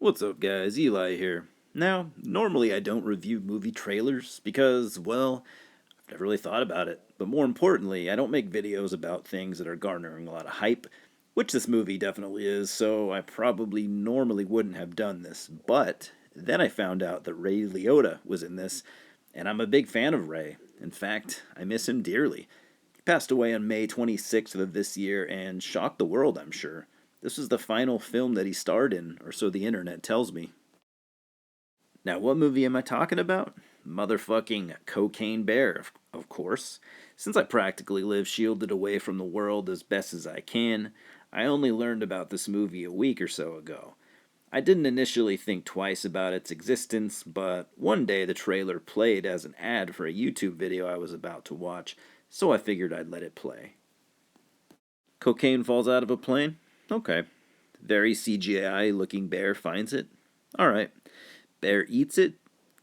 What's up, guys? Eli here. Now, normally I don't review movie trailers because, well, I've never really thought about it. But more importantly, I don't make videos about things that are garnering a lot of hype, which this movie definitely is, so I probably normally wouldn't have done this. But then I found out that Ray Liotta was in this, and I'm a big fan of Ray. In fact, I miss him dearly. He passed away on May 26th of this year and shocked the world, I'm sure. This was the final film that he starred in, or so the internet tells me. Now, what movie am I talking about? Motherfucking Cocaine Bear, of course. Since I practically live shielded away from the world as best as I can, I only learned about this movie a week or so ago. I didn't initially think twice about its existence, but one day the trailer played as an ad for a YouTube video I was about to watch, so I figured I'd let it play. Cocaine falls out of a plane? Okay. Very CGI looking bear finds it? Alright. Bear eats it?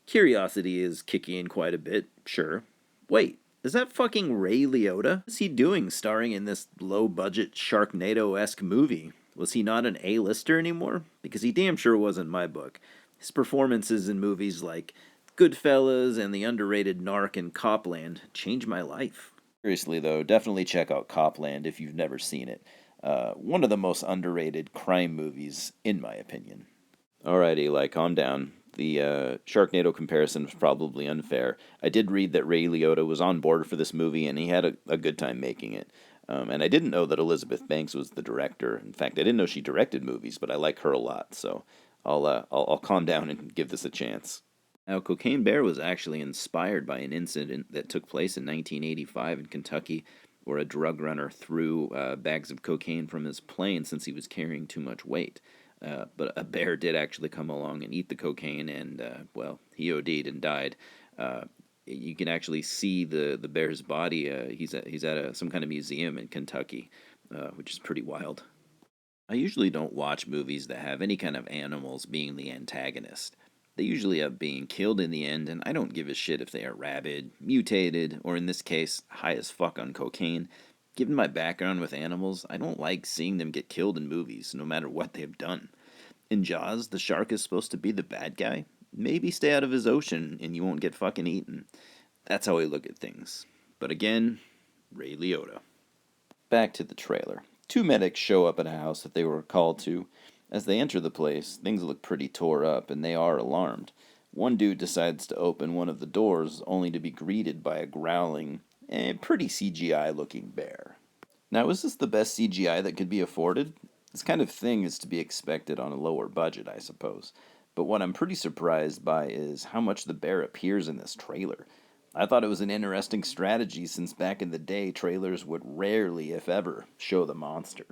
Curiosity is kicking in quite a bit, sure. Wait, is that fucking Ray Liotta? What's he doing starring in this low budget Sharknado esque movie? Was he not an A-lister anymore? Because he damn sure was in my book. His performances in movies like Goodfellas and the underrated Narc and Copland changed my life. Seriously, though, definitely check out Copland if you've never seen it. One of the most underrated crime movies, in my opinion. Alright, Eli, calm down. The Sharknado comparison was probably unfair. I did read that Ray Liotta was on board for this movie, and he had a good time making it. And I didn't know that Elizabeth Banks was the director. In fact, I didn't know she directed movies, but I like her a lot, so I'll calm down and give this a chance. Now, Cocaine Bear was actually inspired by an incident that took place in 1985 in Kentucky, where a drug runner threw bags of cocaine from his plane since he was carrying too much weight. But a bear did actually come along and eat the cocaine, and well, he OD'd and died. You can actually see the bear's body. He's at some kind of museum in Kentucky, which is pretty wild. I usually don't watch movies that have any kind of animals being the antagonist. They usually end up being killed in the end, and I don't give a shit if they are rabid, mutated, or in this case, high as fuck on cocaine. Given my background with animals, I don't like seeing them get killed in movies, no matter what they've done. In Jaws, the shark is supposed to be the bad guy. Maybe stay out of his ocean and you won't get fucking eaten. That's how I look at things. But again, Ray Liotta. Back to the trailer. Two medics show up at a house that they were called to. As they enter the place, things look pretty tore up and they are alarmed. One dude decides to open one of the doors only to be greeted by a growling and pretty CGI looking bear. Now, is this the best CGI that could be afforded? This kind of thing is to be expected on a lower budget, I suppose. But what I'm pretty surprised by is how much the bear appears in this trailer. I thought it was an interesting strategy since back in the day, trailers would rarely, if ever, show the monster.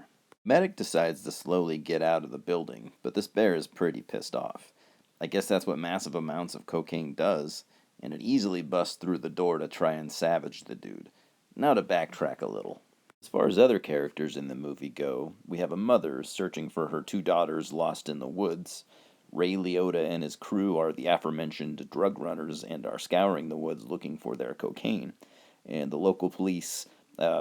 Medic decides to slowly get out of the building, but this bear is pretty pissed off. I guess that's what massive amounts of cocaine does, and it easily busts through the door to try and savage the dude. Now to backtrack a little. As far as other characters in the movie go, we have a mother searching for her two daughters lost in the woods. Ray Liotta and his crew are the aforementioned drug runners and are scouring the woods looking for their cocaine. And the local police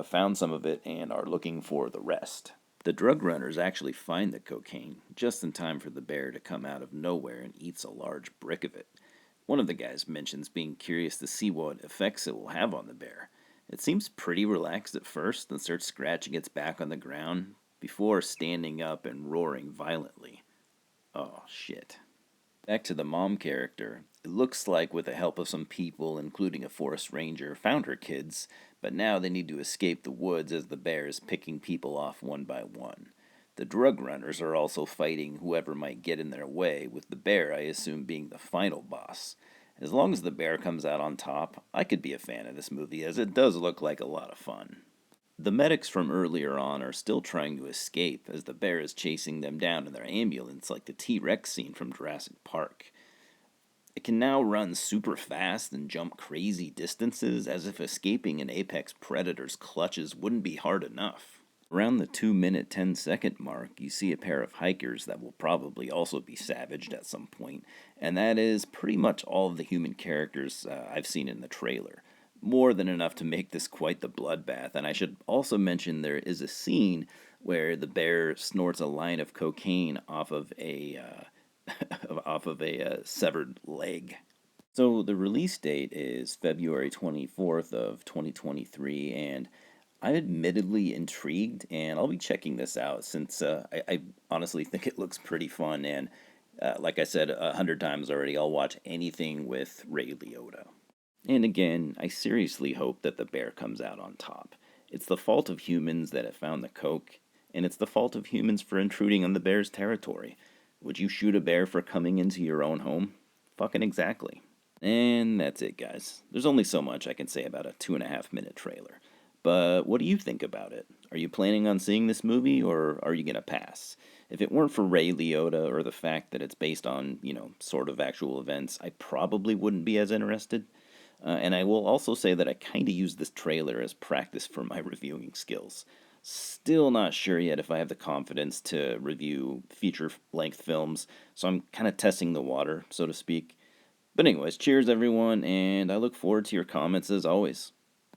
found some of it and are looking for the rest. The drug runners actually find the cocaine just in time for the bear to come out of nowhere and eats a large brick of it. One of the guys mentions being curious to see what effects it will have on the bear. It seems pretty relaxed at first, then starts scratching its back on the ground before standing up and roaring violently. Oh, shit. Back to the mom character. It looks like, with the help of some people, including a forest ranger, found her kids, but now they need to escape the woods as the bear is picking people off one by one. The drug runners are also fighting whoever might get in their way, with the bear, I assume, being the final boss. As long as the bear comes out on top, I could be a fan of this movie, as it does look like a lot of fun. The medics from earlier on are still trying to escape, as the bear is chasing them down in their ambulance like the T-Rex scene from Jurassic Park. It can now run super fast and jump crazy distances, as if escaping an apex predator's clutches wouldn't be hard enough. Around the 2-minute 10-second mark, you see a pair of hikers that will probably also be savaged at some point, and that is pretty much all of the human characters I've seen in the trailer. More than enough to make this quite the bloodbath, and I should also mention there is a scene where the bear snorts a line of cocaine off of a off of a severed leg. So the release date is February 24th of 2023, and I'm admittedly intrigued, and I'll be checking this out since I honestly think it looks pretty fun, and like I said 100 times already, I'll watch anything with Ray Liotta. And again, I seriously hope that the bear comes out on top. It's the fault of humans that it found the coke, and it's the fault of humans for intruding on the bear's territory. Would you shoot a bear for coming into your own home? Fucking exactly. And that's it, guys. There's only so much I can say about a 2.5 minute trailer. But what do you think about it? Are you planning on seeing this movie, or are you gonna pass? If it weren't for Ray Liotta or the fact that it's based on, sort of actual events, I probably wouldn't be as interested. And I will also say that I kind of use this trailer as practice for my reviewing skills. Still not sure yet if I have the confidence to review feature length films, so I'm kind of testing the water, so to speak. But, anyways, cheers everyone, and I look forward to your comments as always.